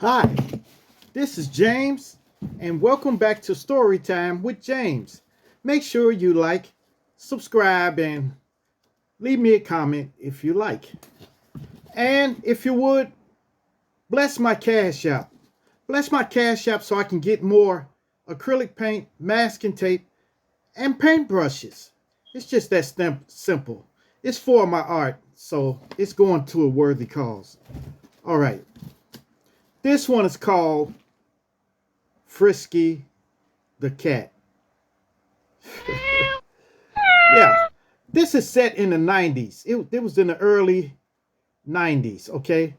Hi, this is James, and welcome back to Storytime with James. Make sure you like, subscribe, and leave me a comment if you like. And if you would, bless my Cash App. Bless my Cash App so I can get more acrylic paint, masking tape, and paintbrushes. It's just that simple. It's for my art, so it's going to a worthy cause. All right. This one is called Frisky the Cat. Yeah, this is set in the 90s. It was in the early 90s, okay?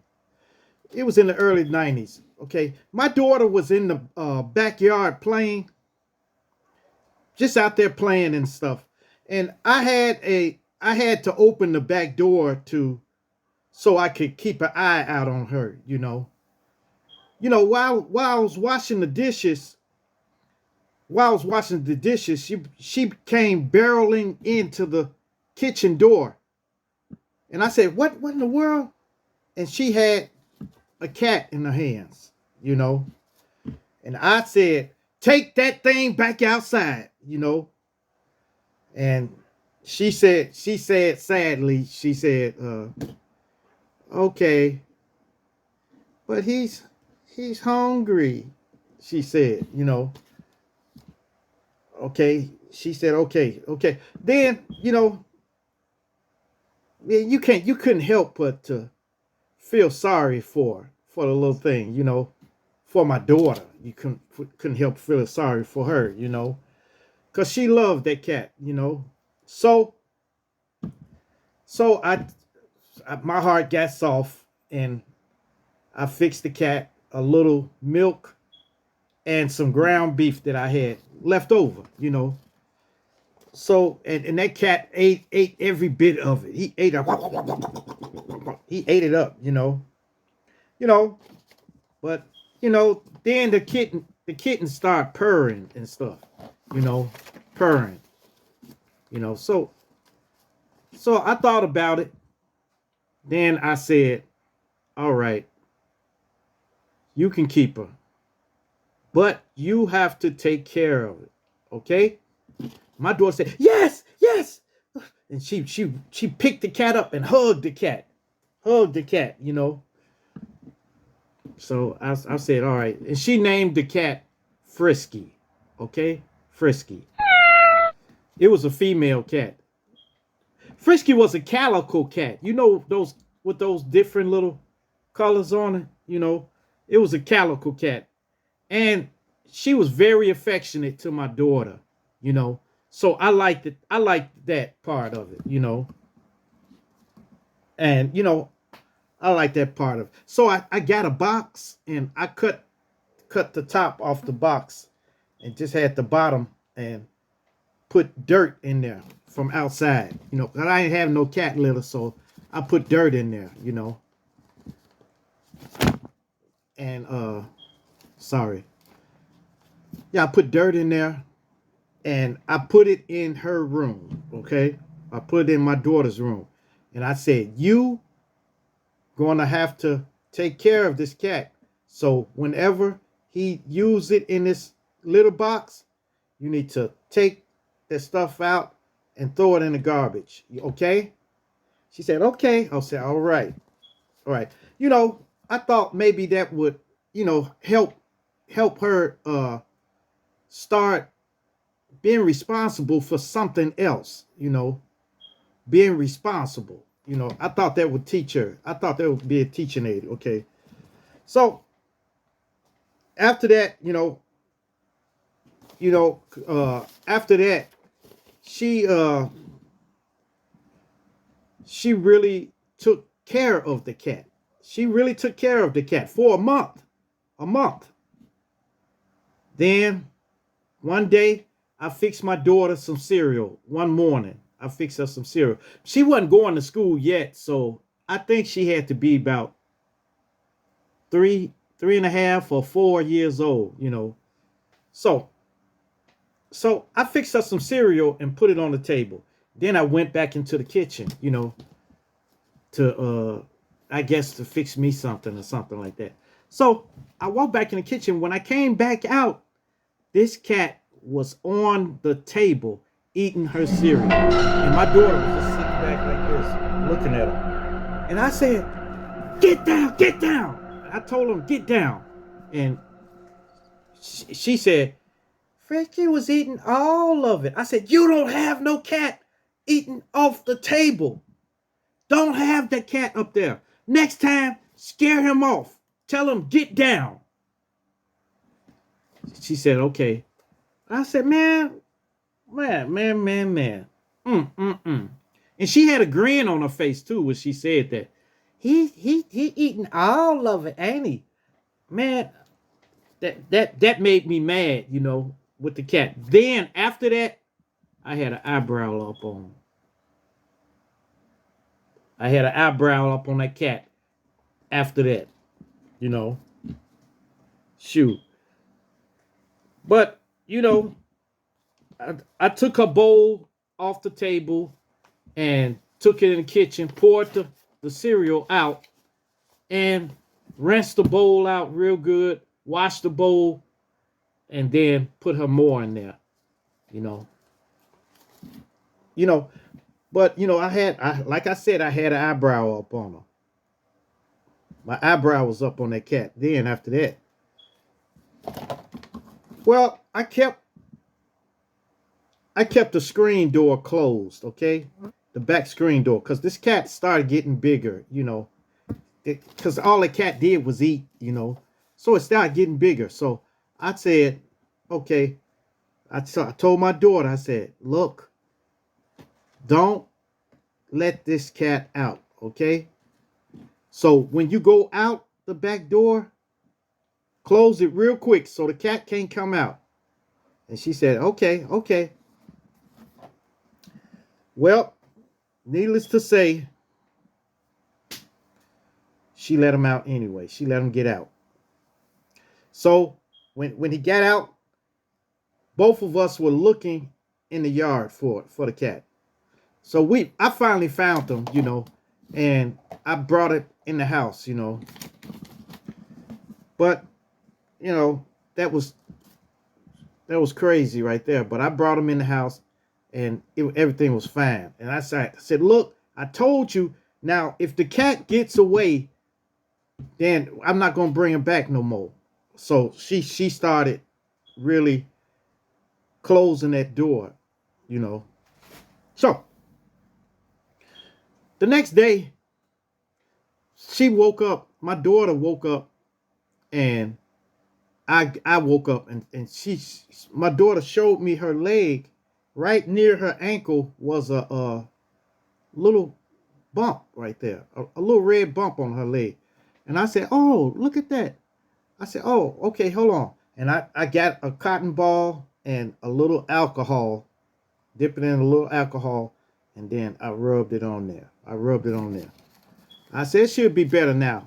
It was in the early 90s, okay? My daughter was in the backyard playing, just out there playing and stuff. And I had to open the back door to so I could keep an eye out on her, you know. While I was washing the dishes, she came barreling into the kitchen door. And I said, what in the world? And she had a cat in her hands, you know. And I said, take that thing back outside, you know. And she said sadly, she said, okay, but he's hungry, she said, you know. Okay. She said, okay. Then, you couldn't help but to feel sorry for the little thing, you know, for my daughter. You couldn't help feeling sorry for her, you know, because she loved that cat, you know. So so my heart got soft, and I fixed the cat a little milk and some ground beef that I had left over, you know. So and that cat ate every bit of it. He ate it up, you know. You know, but then the kitten started purring and stuff, you know, purring, you know. So I thought about it. Then I said, all right, you can keep her, but you have to take care of it, okay? My daughter said, yes, and she picked the cat up and hugged the cat, you know. So I said, all right. And she named the cat Frisky. Okay? Frisky. It was a female cat. Frisky was a calico cat. You know those with those different little colors on it, you know? It was a calico cat. And she was very affectionate to my daughter, you know. So I liked it. I liked that part of it, you know. And I like that part of it. So I got a box, and I cut the top off the box and just had the bottom, and put dirt in there from outside. You know, 'cause I ain't have no cat litter, so I put dirt in there, you know. And sorry. Yeah, I put dirt in there, and I put it in her room, okay? I put it in my daughter's room. And I said, "You going to have to take care of this cat. So whenever he use it in this little box, you need to take that stuff out and throw it in the garbage. Okay?" She said, "Okay." I'll say, "All right. All right." I thought maybe that would, help her start being responsible for something else, being responsible. I thought that would teach her. I thought that would be a teaching aid. Okay. So after that, after that, she she really took care of the cat. She really took care of the cat for a month. A month. Then one day I fixed my daughter some cereal. One morning I fixed her some cereal. She wasn't going to school yet, so I think she had to be about three and a half or 4 years old, So so I fixed her some cereal and put it on the table. Then I went back into the kitchen, to I guess to fix me something or something like that. So I walked back in the kitchen. When I came back out, this cat was on the table eating her cereal. And my daughter was just sitting back like this, looking at her. And I said, get down, get down. I told him, get down. And she said, Frisky was eating all of it. I said, you don't have no cat eating off the table. Don't have that cat up there. Next time, scare him off. Tell him, get down. She said, okay. I said, man. And she had a grin on her face, too, when she said that. He eating all of it, ain't he? Man, that made me mad, with the cat. Then, after that, I had an eyebrow up on him. I had an eyebrow up on that cat after that, Shoot. But, I took her bowl off the table and took it in the kitchen, poured the cereal out, and rinsed the bowl out real good, washed the bowl, and then put her more in there, you know. But like I said, I had an eyebrow up on her. My eyebrow was up on that cat. Then after that, well, I kept the screen door closed, okay? The back screen door, because this cat started getting bigger, because all the cat did was eat, so it started getting bigger. So I said, okay, I told my daughter, I said, look, don't let this cat out, okay? So when you go out the back door, close it real quick so the cat can't come out. And she said, okay. Well, needless to say, she let him out anyway. She let him get out. So when he got out, both of us were looking in the yard for the cat. So I finally found him, and I brought it in the house, But, that was crazy right there. But I brought him in the house, and everything was fine. And I said, look, I told you. Now, if the cat gets away, then I'm not going to bring him back no more. So she started really closing that door, So the next day, she woke up. My daughter woke up, and I woke up, and my daughter showed me her leg. Right near her ankle was a little bump right there, a little red bump on her leg. And I said, oh, look at that. I said, oh, okay, hold on. And I got a cotton ball and a little alcohol, dip it in a little alcohol, and then I rubbed it on there. I said, it should be better now,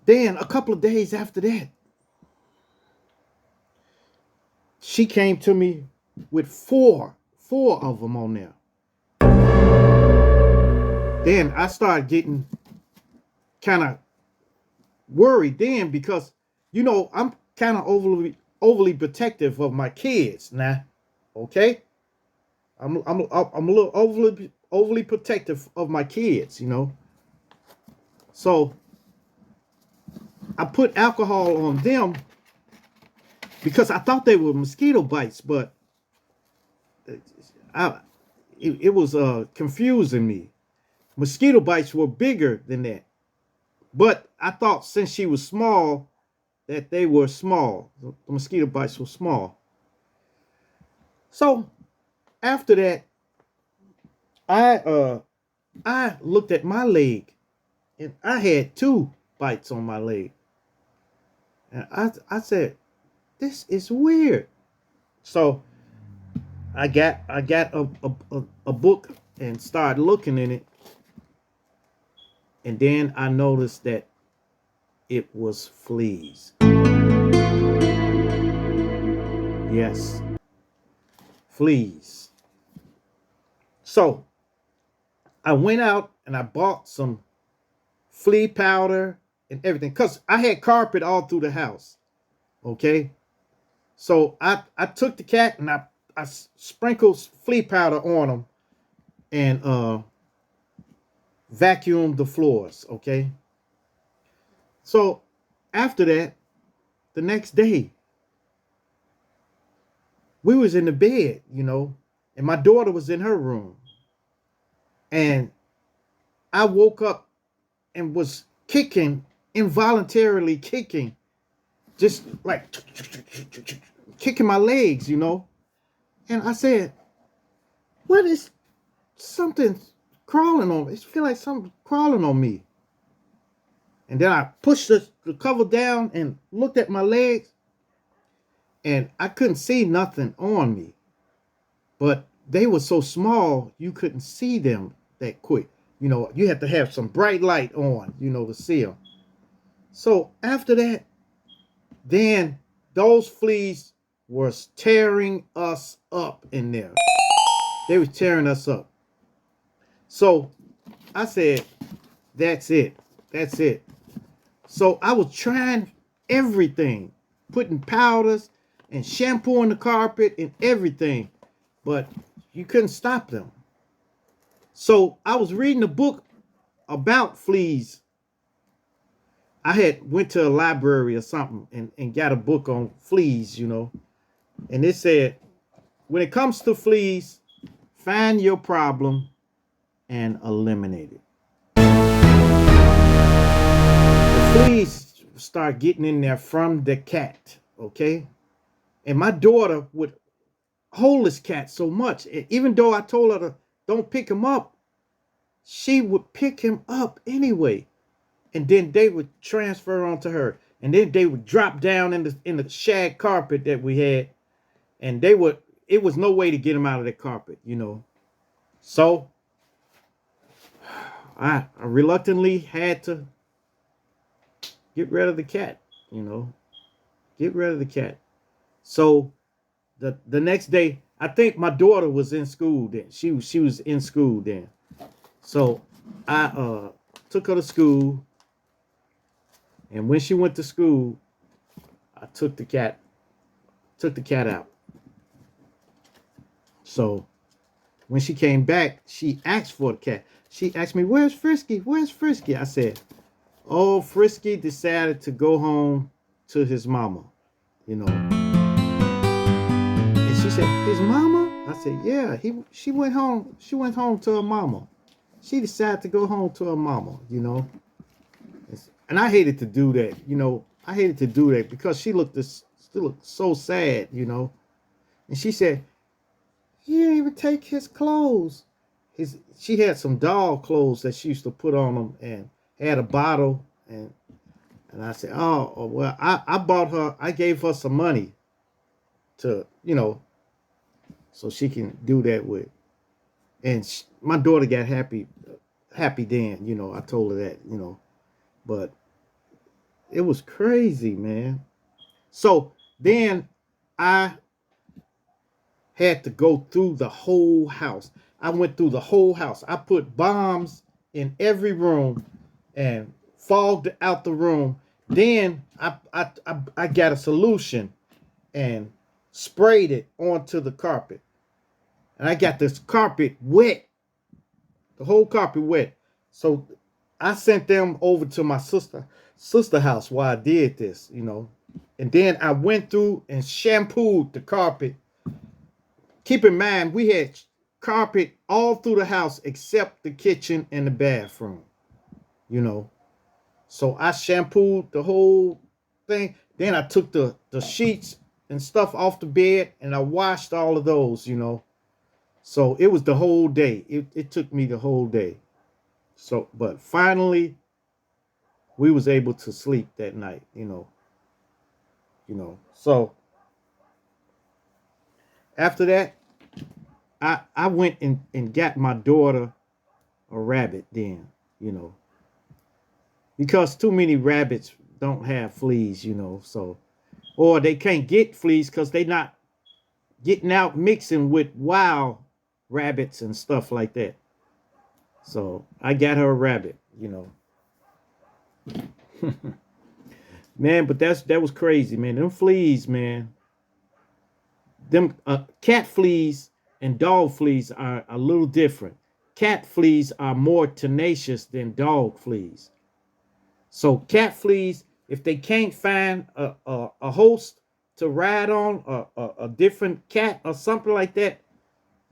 Then a couple of days after that, she came to me with four of them on there. Then I started getting kind of worried then because, I'm kind of overly protective of my kids now. Okay? I'm a little overly protective of my kids, So I put alcohol on them because I thought they were mosquito bites, but it was confusing me. Mosquito bites were bigger than that. But I thought since she was small, that they were small. The mosquito bites were small. So after that, I looked at my leg, and I had 2 bites on my leg. And I said, this is weird. So I got a book and started looking in it. And then I noticed that it was fleas. Yes, fleas. So I went out and I bought some flea powder and everything. Because I had carpet all through the house. Okay. So I took the cat and I sprinkled flea powder on them and vacuumed the floors. Okay. So after that, the next day, we was in the bed, and my daughter was in her room. And I woke up and was kicking, involuntarily kicking, just like kicking my legs, And I said, what is something crawling on me? It feel like something crawling on me. And then I pushed the cover down and looked at my legs, and I couldn't see nothing on me. But they were so small, you couldn't see them that quick. You had to have some bright light on, to see them. So after that, then those fleas was tearing us up in there. They was tearing us up. So I said, that's it. That's it. So I was trying everything, putting powders and shampooing the carpet and everything, but you couldn't stop them. So I was reading a book about fleas. I had went to a library or something and got a book on fleas, and it said, when it comes to fleas, find your problem and eliminate it. The fleas start getting in there from the cat, okay? And my daughter would hold this cat so much. And even though I told her to don't pick him up, she would pick him up anyway. And then they would transfer onto her. And then they would drop down in the shag carpet that we had. And it was no way to get him out of the carpet, So I reluctantly had to get rid of the cat, Get rid of the cat. So the next day, I think my daughter was in school then. She was in school then. So I took her to school, and when she went to school, I took the cat out. So when she came back, she asked for the cat. She asked me, "Where's Frisky? Where's Frisky?" I said, "Oh, Frisky decided to go home to his mama, And she said, "His mama?" I said, "Yeah, she went home. She went home to her mama. She decided to go home to her mama, And I hated to do that, I hated to do that because she still looked so sad, And she said, "He didn't even take his clothes." She had some doll clothes that she used to put on him, and had a bottle, and I said, "Oh well, I gave her some money to, so she can do that with." And my daughter got happy then, I told her that, but it was crazy, man. So then I had to go through the whole house. I went through the whole house. I put bombs in every room and fogged out the room. Then I got a solution and sprayed it onto the carpet. And I got this carpet wet, the whole carpet wet. So I sent them over to my sister house while I did this, And then I went through and shampooed the carpet. Keep in mind, we had carpet all through the house except the kitchen and the bathroom, So I shampooed the whole thing. Then I took the sheets and stuff off the bed and I washed all of those, So it was the whole day. It took me the whole day. So, but finally, we was able to sleep that night, So after that, I went and got my daughter a rabbit then, because too many rabbits don't have fleas, so, or they can't get fleas because they not getting out mixing with wild rabbits and stuff like that. So I got her a rabbit, Man, but that was crazy, man. Them fleas, man. Them cat fleas and dog fleas are a little different. Cat fleas are more tenacious than dog fleas. So cat fleas, if they can't find a host to ride on, a different cat or something like that,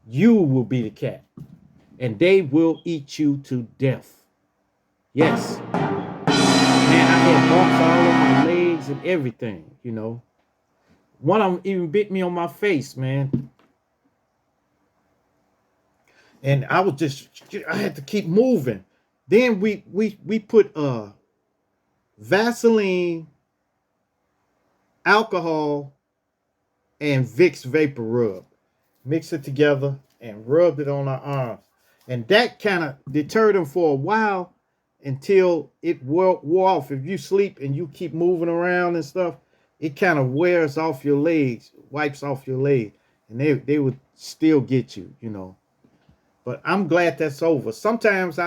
you will be the cat, and they will eat you to death. Yes, man, I had bumps all on my legs and everything. One of them even bit me on my face, man. And I had to keep moving. Then we put Vaseline, alcohol, and Vicks Vapor Rub. Mix it together and rubbed it on our arms. And that kind of deterred them for a while until it wore off. If you sleep and you keep moving around and stuff, it kind of wears off your legs, wipes off your leg. And they would still get you. But I'm glad that's over. Sometimes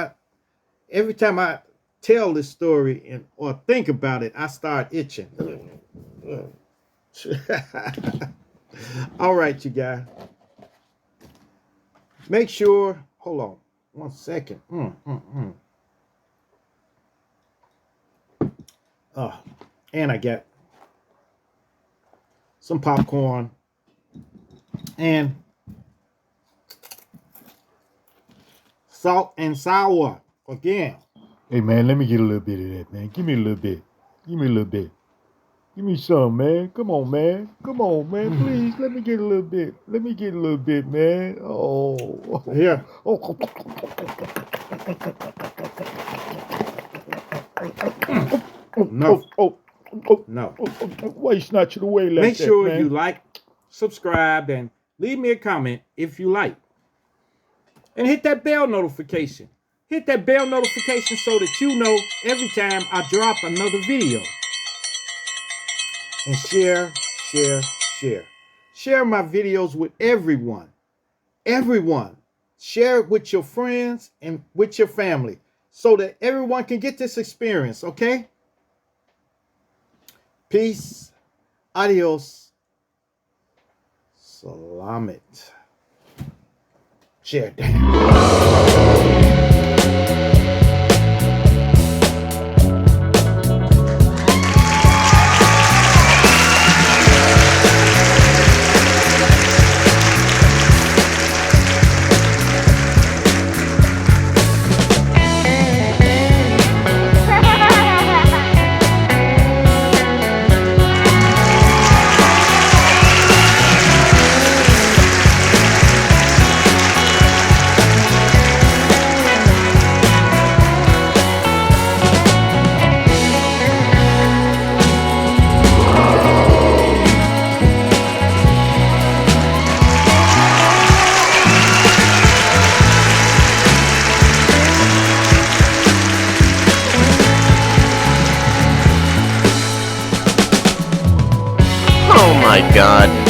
every time I tell this story or think about it, I start itching. All right, you guys. Make sure, hold on 1 second. And I got some popcorn and salt and sour again. Hey, man, let me get a little bit of that, man. Give me a little bit. Give me a little bit. Give me some, man. Come on, man. Come on, man. Please, let me get a little bit. Let me get a little bit, man. Oh. Here. Oh. No. No. Why you snatch it away like Make that, sure man? you like, subscribe, and leave me a comment if you like. And hit that bell notification. Hit that bell notification so that you know every time I drop another video. And share. Share my videos with everyone. Everyone. Share it with your friends and with your family so that everyone can get this experience, okay? Peace. Adios. Salamat. Share down. Oh my god.